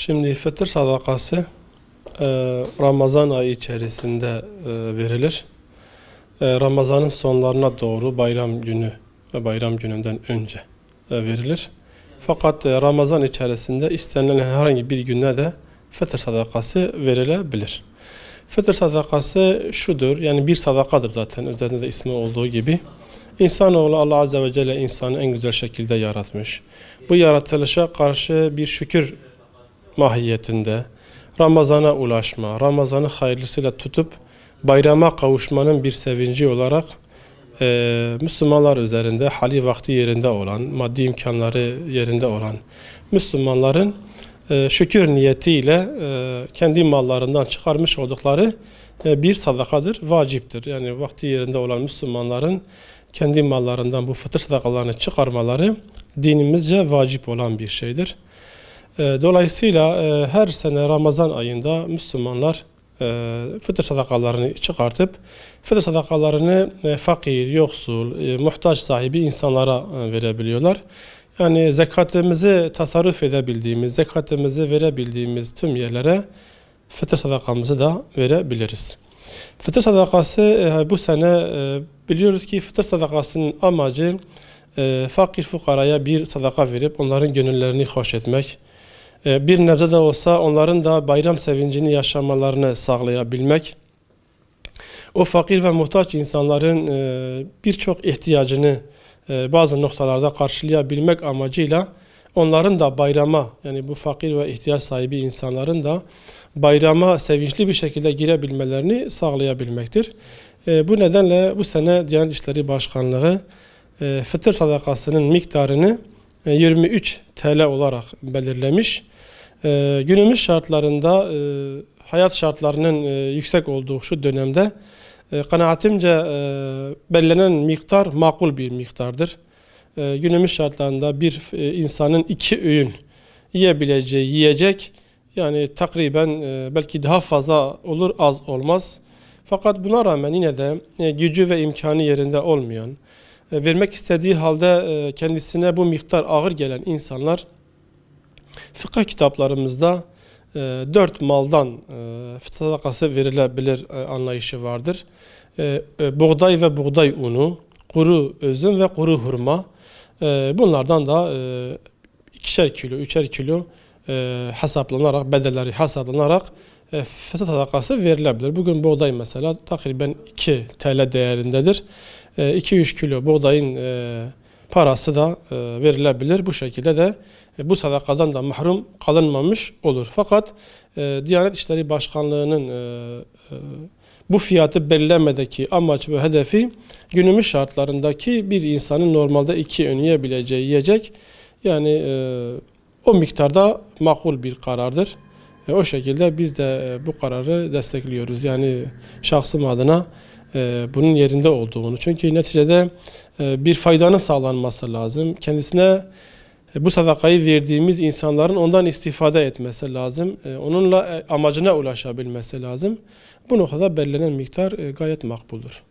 Şimdi fıtır sadakası Ramazan ayı içerisinde verilir. Ramazan'ın sonlarına doğru bayram günü ve bayram gününden önce verilir. Fakat Ramazan içerisinde istenilen herhangi bir günde de fıtır sadakası verilebilir. Fıtır sadakası şudur, yani bir sadakadır zaten, üzerinde de ismi olduğu gibi. İnsanoğlu Allah Azze ve Celle insanı en güzel şekilde yaratmış. Bu yaratılışa karşı bir şükür mahiyetinde Ramazan'a ulaşma, Ramazan'ı hayırlısıyla tutup bayrama kavuşmanın bir sevinci olarak Müslümanlar üzerinde hali vakti yerinde olan, maddi imkanları yerinde olan Müslümanların şükür niyetiyle kendi mallarından çıkarmış oldukları bir sadakadır, vaciptir. Yani vakti yerinde olan Müslümanların kendi mallarından bu fıtır sadakalarını çıkarmaları dinimizce vacip olan bir şeydir. Dolayısıyla her sene Ramazan ayında Müslümanlar fıtır sadakalarını çıkartıp fıtır sadakalarını fakir, yoksul, muhtaç sahibi insanlara verebiliyorlar. Yani zekatımızı tasarruf edebildiğimiz, zekatımızı verebildiğimiz tüm yerlere fıtır sadakamızı da verebiliriz. Fıtır sadakası bu sene biliyoruz ki fıtır sadakasının amacı fakir fukaraya bir sadaka verip onların gönüllerini hoş etmek, bir nebze de olsa onların da bayram sevincini yaşamalarını sağlayabilmek, o fakir ve muhtaç insanların birçok ihtiyacını bazı noktalarda karşılayabilmek amacıyla onların da bayrama, yani bu fakir ve ihtiyaç sahibi insanların da bayrama sevinçli bir şekilde girebilmelerini sağlayabilmektir. Bu nedenle bu sene Diyanet İşleri Başkanlığı fıtır sadakasının miktarını 23 TL olarak belirlemiş. Günümüz şartlarında hayat şartlarının yüksek olduğu şu dönemde kanaatimce belirlenen miktar makul bir miktardır. Günümüz şartlarında bir insanın 2 öğün yiyebileceği yiyecek, yani takriben belki daha fazla olur, az olmaz. Fakat buna rağmen yine de gücü ve imkanı yerinde olmayan, vermek istediği halde kendisine bu miktar ağır gelen insanlar, fıkıh kitaplarımızda 4 maldan fıtır sadakası verilebilir anlayışı vardır. Buğday ve buğday unu, kuru üzüm ve kuru hurma, bunlardan da 2'şer kilo, 3'er kilo hesaplanarak, bedelleri hesaplanarak fıtır sadakası verilebilir. Bugün buğday mesela takriben 2 TL değerindedir. 2-3 kilo buğdayın parası da verilebilir. Bu şekilde de bu sadakadan da mahrum kalınmamış olur. Fakat Diyanet İşleri Başkanlığı'nın bu fiyatı belirlemedeki amaç ve hedefi günümüz şartlarındaki bir insanın normalde 2 öğün yiyebileceği yiyecek. Yani o miktarda makul bir karardır. O şekilde biz de bu kararı destekliyoruz. Yani şahsım adına bunun yerinde olduğunu. Çünkü neticede bir faydanın sağlanması lazım. Kendisine bu sadakayı verdiğimiz insanların ondan istifade etmesi lazım. Onunla amacına ulaşabilmesi lazım. Bu noktada belirlenen miktar gayet makbuldür.